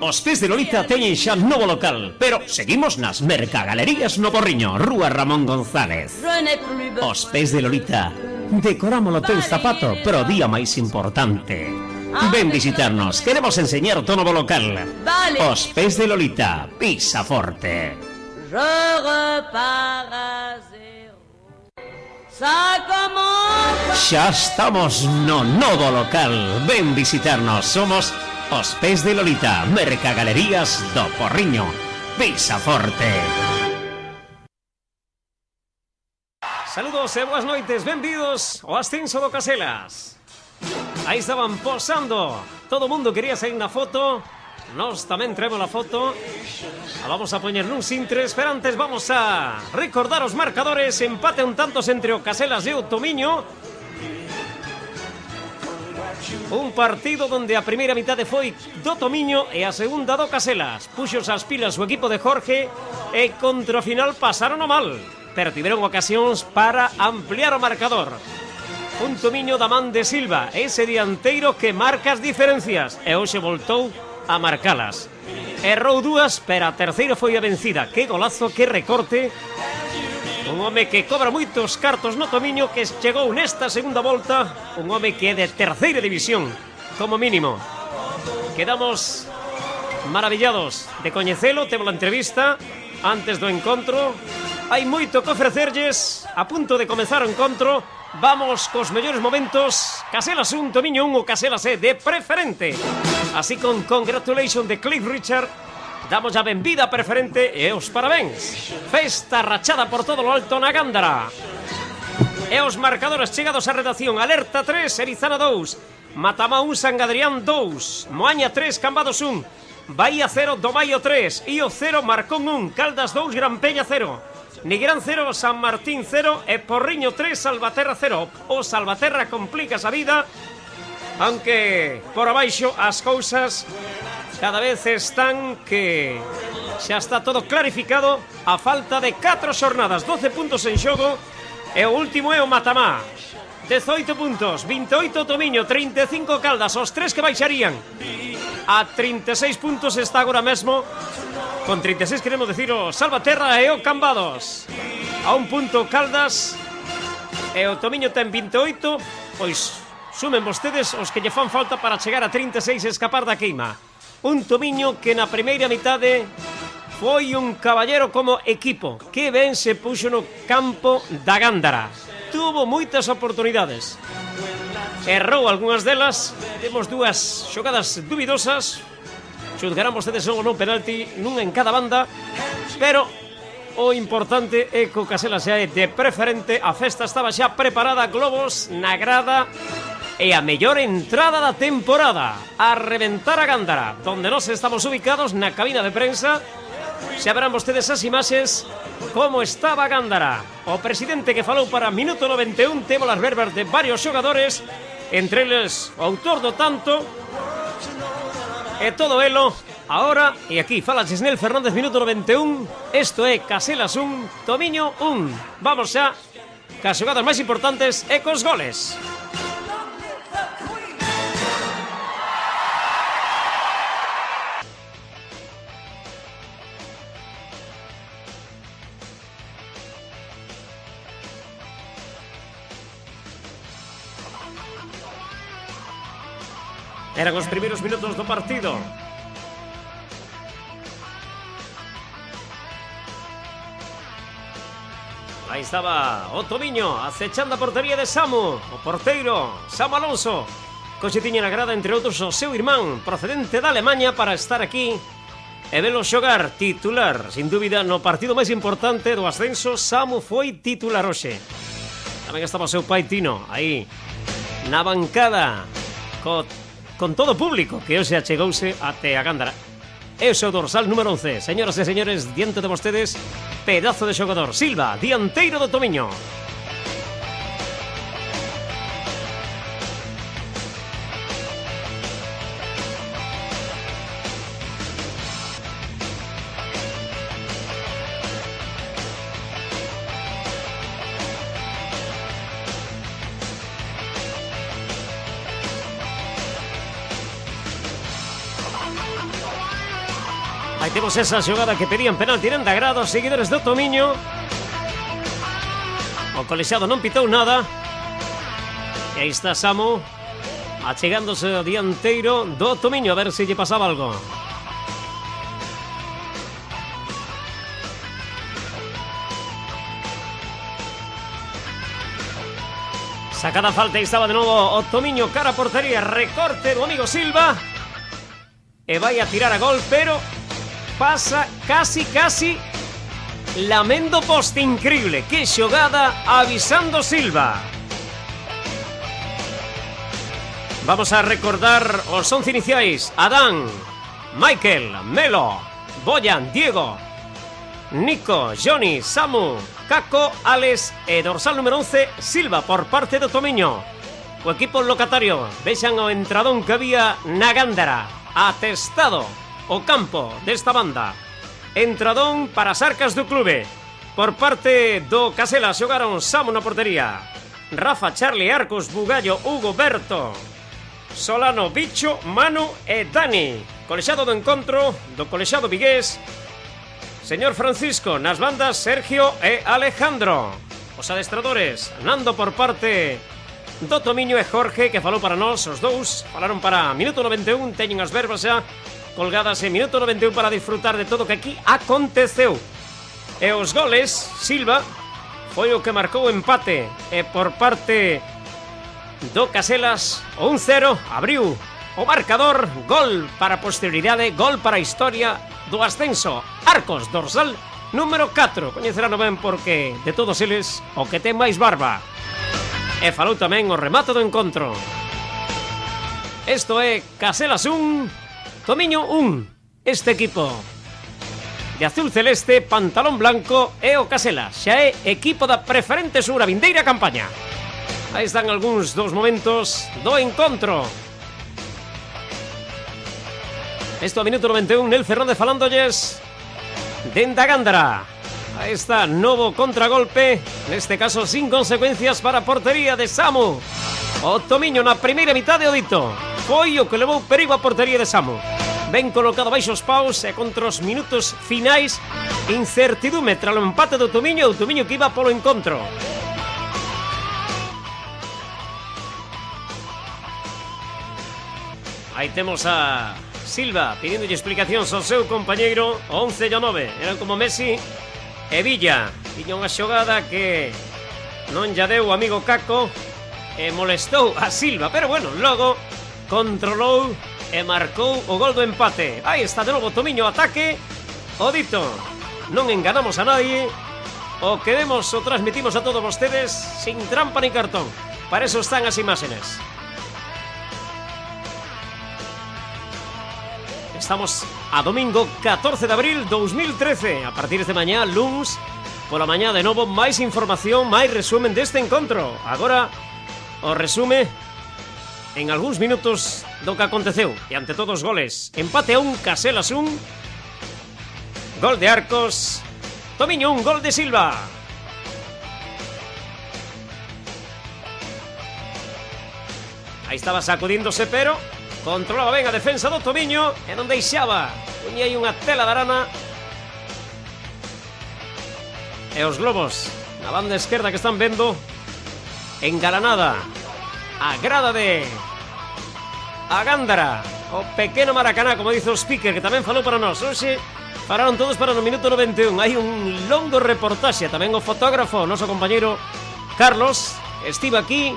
Os pés de Lolita teñen xa novo local, pero seguimos nas Mercagalerías no Porriño, Rúa Ramón González. Os pés de Lolita, decoramos o teu zapato, pero o día máis importante. Ven visitarnos, queremos enseñar o novo local. Os pés de Lolita, pisa forte. Xa estamos no novo local. Ven visitarnos, somos Os pés de Lolita, Mercagalerías do Porriño, pisa forte. Saludos e boas noites, benvidos ao ascenso do Caselas. Aí estaban posando, todo o mundo quería sair na foto. Nós tamén traemos a foto. A vamos a poñer nun sintres, pero antes vamos a recordar os marcadores. Empate un tantos entre o Caselas e o Tomiño. Un partido donde a primeira mitade foi do Tomiño e a segunda do Caselas. Puxos as pilas o equipo de Jorge e contra o final pasaron o mal, pero tiveron ocasións para ampliar o marcador. Un Tomiño da man de Silva, ese dianteiro que marca as diferencias, e hoxe voltou a marcalas. Errou dúas, pero a terceira foi a vencida. Que golazo, que recorte. Un home que cobra moitos cartos no Tomiño, que chegou nesta segunda volta. Un home que é de terceira división, como mínimo. Quedamos maravillados de coñecelo. Temos a entrevista antes do encontro. Hai moito que ofrecerlles. A punto de comezar o encontro. Vamos cos mellores momentos. Caselas 1, Tomiño 1, o Caselas é de preferente. Así con congratulation de Cliff Richard, damos a benvida preferente e os parabéns. Festa rachada por todo lo alto na Gándara. E os marcadores chegados á redacción: Alerta 3, Erizana 2, Matamá 1, San Adrián 2, Moaña 3, Cambados 1, Bahía 0, Domaio 3, Io 0, Marcón 1, Caldas 2, Gran Peña 0, Nigrán 0, San Martín 0 e Porriño 3, Salvaterra 0. O Salvaterra complica a vida, aunque por abaixo as cousas cada vez están que xa está todo clarificado. A falta de 4 xornadas, 12 puntos en xogo, e o último é o Matamá, 18 puntos, 28 Tomiño, 35 Caldas, os tres que baixarían a 36 puntos está agora mesmo. Con 36 queremos decir o Salvaterra e o Cambados. A un punto Caldas e o Tomiño ten 28, pois sumen vostedes os que lle fan falta para chegar a 36 e escapar da queima. Un Tomiño que na primeira mitade foi un caballero como equipo. Que ben se puxo no campo da Gándara. Tuvo moitas oportunidades. Errou algunhas delas. Temos dúas xogadas duvidosas. Xudgarán vostedes o non penalti, nun en cada banda. Pero o importante é que o Caselas xa é de preferente. A festa estaba xa preparada, globos na grada. E a mellor entrada da temporada, a reventar a Gándara, donde nos estamos ubicados na cabina de prensa. Xa verán vostedes as imaxes como estaba a Gándara. O presidente que falou para minuto 91, temos as verbas de varios xogadores, entre eles o autor do tanto, e todo elo. Ahora, e aquí fala Gisnel Fernández, minuto 91, isto é Caselas 1, Tomiño 1. Vamos xa cas xogadas máis importantes e cos goles. Eran os primeiros minutos do partido. Aí estaba o Tomiño acechando a portería de Samu. O porteiro, Samu Alonso, coche tiña na grada, entre outros, o seu irmán procedente da Alemanha, para estar aquí e velo xogar titular. Sin dúbida, no partido máis importante do ascenso, Samu foi titular hoxe. Tamén estaba o seu pai Tino aí na bancada con todo o público que hoxe achegouse até a Gándara. E o seu dorsal número 11. Señoras e señores, diante de vostedes, pedazo de xogador, Silva, dianteiro do Tomiño. Aí temos esa xogada que pedían penalti en Andagrado, seguidores do Tomiño. O colexiado non pitou nada. E aí está Samu achegándose ao dianteiro do Tomiño a ver se lle pasaba algo. Sacada falta e estaba de novo o Tomiño cara a portería, recorte do amigo Silva e vai a tirar a gol, pero pasa casi lamendo poste. Increíble, que xogada avisando Silva. Vamos a recordar os 11 iniciais: Adán, Michael, Melo, Boyan, Diego, Nico, Johnny, Samu, Caco, Alex e dorsal número 11, Silva, por parte do Tomiño. O equipo locatario, vexan o entradón que había na Gándara, atestado o campo desta banda. Entradón para as arcas do clube. Por parte do Casela xogaron Samu na portería, Rafa, Charlie, Arcos, Bugallo, Hugo, Berto, Solano, Bicho, Manu e Dani. Colexiado do encontro do colexiado vigués, señor Francisco. Nas bandas, Sergio e Alejandro. Os adestradores, Nando por parte do Tomiño e Jorge, que falou para nós. Os dous falaron para minuto 91, teñen as verbas xa colgadas en minuto 91 para disfrutar de todo o que aquí aconteceu. E os goles, Silva foi o que marcou o empate, e por parte do Caselas o 1-0 abriu o marcador. Gol para a posterioridade, gol para a historia do ascenso. Arcos, dorsal número 4, coñecerán ben porque de todos eles o que ten máis barba. E falou tamén o remate do encontro. Isto é Caselas 1, Tomiño 1. Este equipo de azul celeste, pantalón blanco e o Caselas xa é equipo da preferente sur a vindeira campaña. Aí están algúns dos momentos do encontro. Isto a minuto 91, Nel Fernández falándolles dende a Gándara. Aí está, novo contragolpe, neste caso sin consecuencias para a portería de Samu. O Tomiño na primeira mitad de Odito foi o que levou perigo a portería de Samu. Ben colocado baixo os paus e contra os minutos finais, incertidume tras o empate do Tomiño, o Tomiño que iba polo encontro. Aí temos a Silva pedindo explicacións ao seu compañeiro. 11 e 9 eran como Messi e Villa. Tiña unha xogada que non lla deu o amigo Caco e molestou a Silva, pero bueno, logo controlou e marcou o gol do empate. Aí está de novo Tomiño, ataque. O dito, non enganamos a nadie. O que vemos o transmitimos a todos vostedes sin trampa ni cartón. Para eso están as imágenes. Estamos a domingo 14 de abril 2013. A partir de mañá, luns, pola mañá de novo, máis información, máis resumen deste encontro. Agora, o resume en algúns minutos do que aconteceu. E ante todos os goles, empate a 1, Caselas 1, gol de Arcos, Tomiño 1, gol de Silva. Aí estaba sacudíndose, pero controlaba ben a defensa do Tomiño e non deixaba. Puña aí unha tela de arana. E os globos na banda esquerda que están vendo, engalanada a grada de a Gándara, o pequeno Maracaná, como dice o speaker, que tamén falou para nós. Hoxe falaron todos para no minuto 91. Hai un longo reportaxe, tamén o fotógrafo, o noso compañeiro Carlos, estive aquí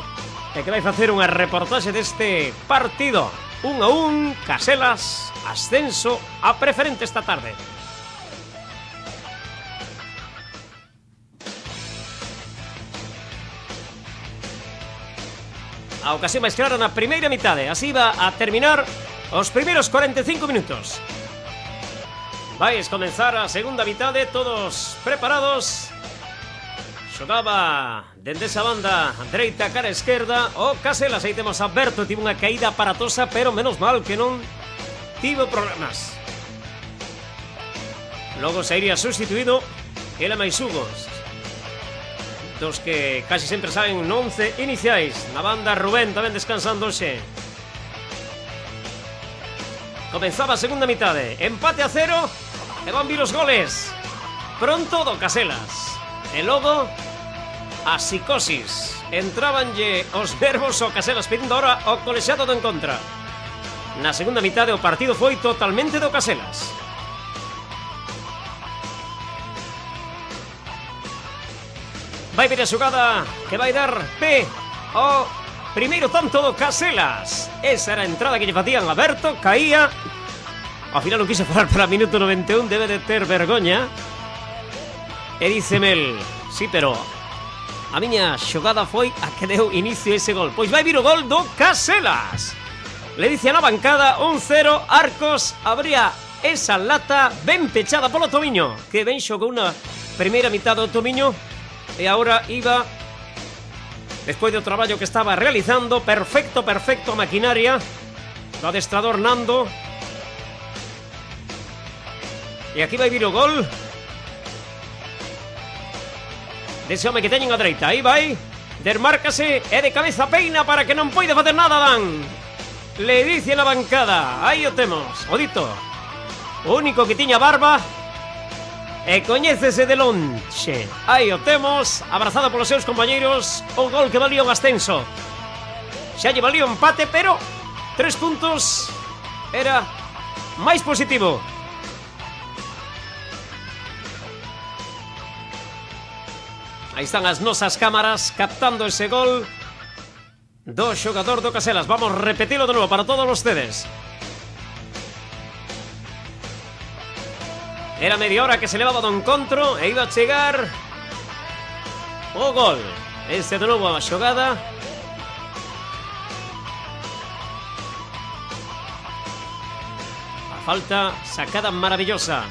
e que vai facer unha reportaxe deste partido. 1-1, Caselas, ascenso a preferente esta tarde. A ocasión máis clara na primeira mitade. Así va a terminar os primeiros 45 minutos. Vais comenzar a segunda mitade, todos preparados. Xogaba dende esa banda dereita cara esquerda o Caselas. Aí temos a Berto, tivo unha caída aparatosa, pero menos mal que non tivo problemas. Logo sairía sustituído ele máis Hugo, dos que casi sempre saen no 11 iniciais. Na banda Rubén tamén descansando hoxe. Comenzaba a segunda mitade, empate a 0, E van vir os goles. Pronto do Caselas. E logo a psicosis. Entrabanlle os nervos ao Caselas pedindo ahora o colexiado do Encontra. Na segunda mitade o partido foi totalmente do Caselas. Vai vir a xogada que vai dar pé ao primeiro tanto do Caselas. Esa era a entrada que lle facían a Berto. Caía. Ao final non quise falar para minuto 91. Debe de ter vergoña. E dice Mel: sí, pero a miña xogada foi a que deu inicio a ese gol. Pois vai vir o gol do Caselas. Le dice a la bancada 1-0. Arcos abría esa lata ben pechada polo Tomiño, que ben xogou na primeira mitad do Tomiño. E agora iba, despois do traballo que estaba realizando, perfecto a maquinaria do adestrador Nando. E aquí vai vir o gol dese home que teñen a dereita. Aí vai, desmárcase e de cabeza peina para que non poida facer nada Dan. Le dice na bancada, aí o temos, o dito, o único que tiña barba e coñécese de lonxe. Aí o temos, abrazado polos seus compañeiros, o gol que valía un ascenso. Xa lle valía un empate, pero 3 puntos era máis positivo. Aí están as nosas cámaras captando ese gol do xogador do Caselas. Vamos a repetilo de novo para todos vostedes. Era media hora que se levaba do encontro e iba a chegar o gol. Este de novo a xogada. A falta sacada maravillosa.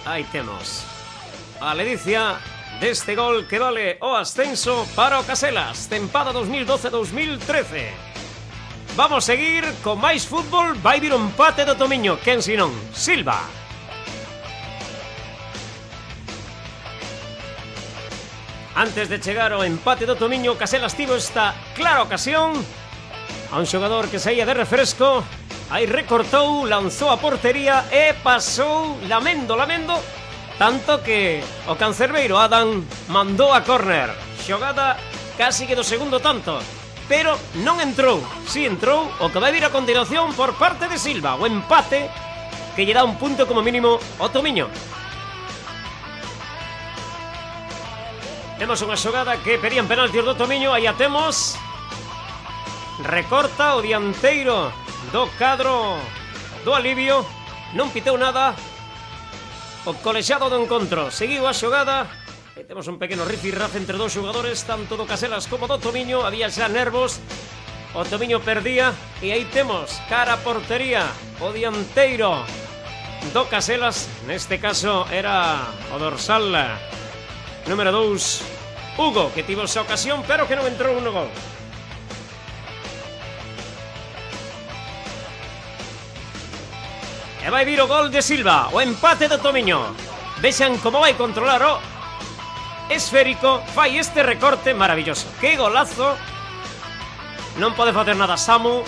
Aí temos a ledicia deste gol que vale o ascenso para o Caselas, tempada 2012-2013. Vamos a seguir con máis fútbol. Vai vir un empate do Tomiño. Quen senón? Silva. Antes de chegar ao empate do Tomiño, Caselas tivo esta clara ocasión a un xogador que saía de refresco. Aí recortou, lanzou a portería e pasou lamendo, tanto que o cancerbeiro Adam mandou a córner. Xogada casi que do segundo tanto, pero non entrou. Si entrou o que vai vir a continuación por parte de Silva, o empate que lle dá un punto como mínimo ao Tomiño. Temos unha xogada que pedían penalti do Tomiño. Aí a temos. Recorta o dianteiro do cadro do Alivio. Non piteu nada o colexiado do encontro. Seguiu a xogada. Aí temos un pequeno rifirraf entre dos xogadores, tanto do Caselas como do Tomiño. Había xa nervos. O Tomiño perdía. E aí temos cara a portería o dianteiro do Caselas. Neste caso era o dorsal número 2, Hugo, que tivo esa ocasión, pero que non entrou no gol. E vai vir o gol de Silva, o empate do Tomiño. Vexan como vai controlar o esférico. Fai este recorte maravilloso. Que golazo. Non pode facer nada Samu.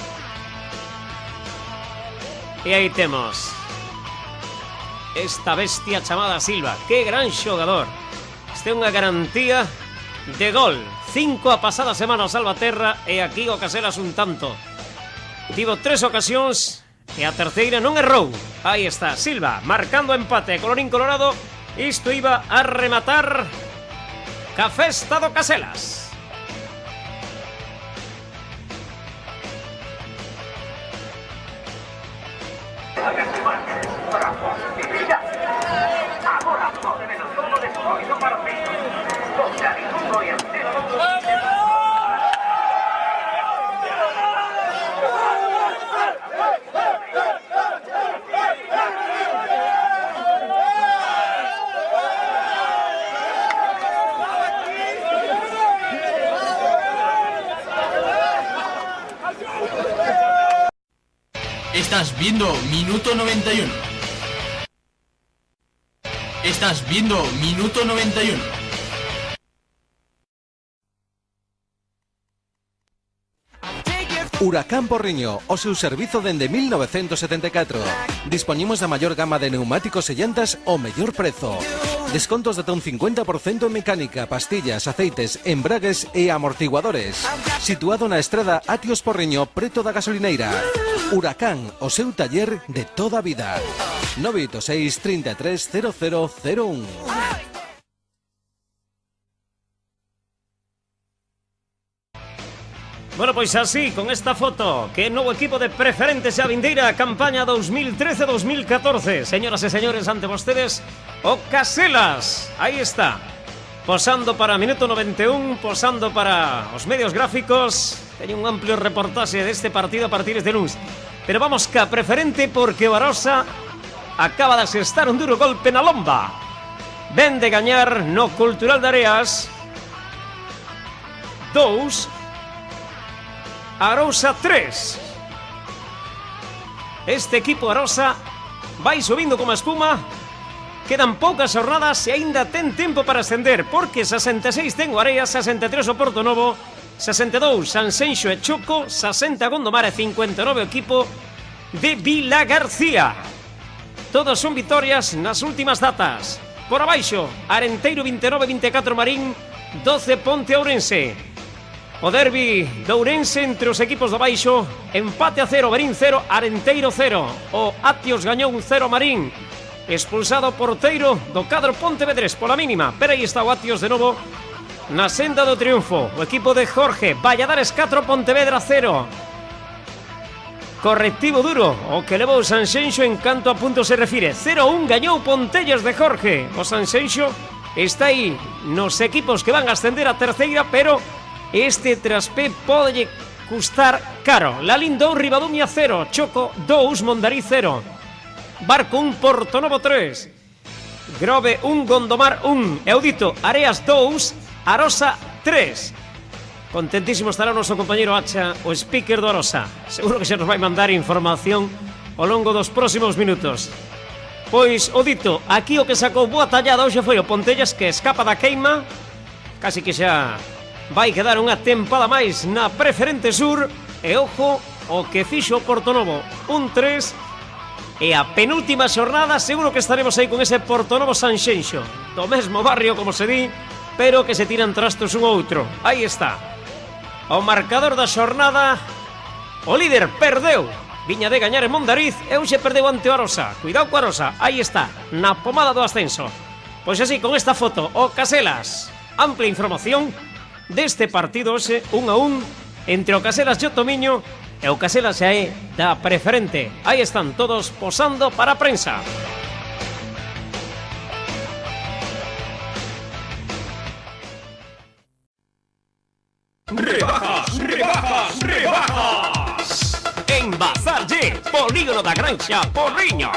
E aí temos esta bestia chamada Silva. Que gran xogador. Este é unha garantía de gol. 5 a pasada semana o Salvaterra e aquí o Caselas un tanto. Tivo 3 ocasións e a terceira non errou. Aí está Silva marcando empate. Colorín colorado, isto iba a rematar ca festa do Caselas. Estás viendo Minuto 91. Estás viendo Minuto 91. Huracán Porriño, o seu servizo dende 1974. Dispoñimos da maior gama de neumáticos e llantas ao mellor prezo. Descontos de ata un 50% en mecánica, pastillas, aceites, embragues e amortiguadores. Situado na estrada Atios Porriño, preto da gasolineira. Huracán, o seu taller de toda a vida. 986 33 0001. Bueno, pois así, con esta foto, que novo equipo de preferentes a vindeira campaña 2013-2014. Señoras e señores, ante vostedes, o Caselas. Aí está, posando para Minuto 91, posando para os medios gráficos. Teño un amplio reportaxe deste partido a partir de luns. Pero vamos ca preferente porque o Arosa acaba de asestar un duro golpe na lomba. Ven de gañar no Cultural de Areas 2, Arosa 3. Este equipo Arosa vai subindo como a espuma. Quedan poucas jornadas e aínda ten tempo para ascender, porque 66 ten o Areas, 63 o Portonovo, 62 Sanxenxo e Choco, 60 Gondomar e 59 o equipo de Vila García. Todos son vitorias nas últimas datas. Por abaixo, Arenteiro 29-24 Marín, 12 Ponte Ourense. O derbi de Ourense entre os equipos do baixo, empate a 0, Marín 0, Arenteiro 0. O Atios gañou un 0 Marín, expulsado o porteiro do cadro Pontevedrés pola mínima. Pero aí está o Atios de novo na senda do triunfo. O equipo de Jorge, Valladares 4, Pontevedra 0. Correctivo duro o que levou o Sanxenxo en canto a puntos se refire. 0-1 gañou Pontellas de Jorge. O Sanxenxo está aí nos equipos que van a ascender a terceira, pero este traspé pode custar caro. Lalín 2, Ribadumia 0, Choco 2, Mondariz 0, Barco 1, Portonovo 3, Grove 1, Gondomar 1, Eudito, Areas 2, Arosa 3. Contentísimo estará o noso compañeiro Hacha, o speaker do Arosa. Seguro que se nos vai mandar información ao longo dos próximos minutos. Pois, o dito, aquí o que sacou boa tallada hoxe foi o Pontellas, que escapa da queima. Casi que xa vai quedar unha tempada máis na preferente sur. E ojo o que fixo o Portonovo, un 3. E a penúltima xornada seguro que estaremos aí con ese Portonovo Sanxenxo, do mesmo barrio como se di, pero que se tiran trastos un outro. Aí está o marcador da xornada. O líder perdeu, viña de gañar en Mondariz, e hoxe perdeu ante o Arosa. Cuidado co Arosa, aí está, na pomada do ascenso. Pois así, con esta foto, o Caselas. Amplia información deste partido hoxe 1-1 entre o Caselas e o Tomiño, e o Caselas xa é da preferente. Aí están todos posando para a prensa. Rebajas, rebajas, rebajas en Bazar Jet, Polígono da Granxa, Porriño.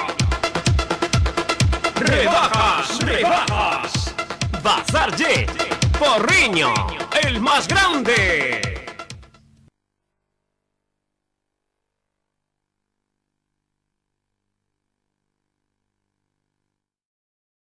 Rebajas, rebajas, Bazar Jet, Porriño, el más grande.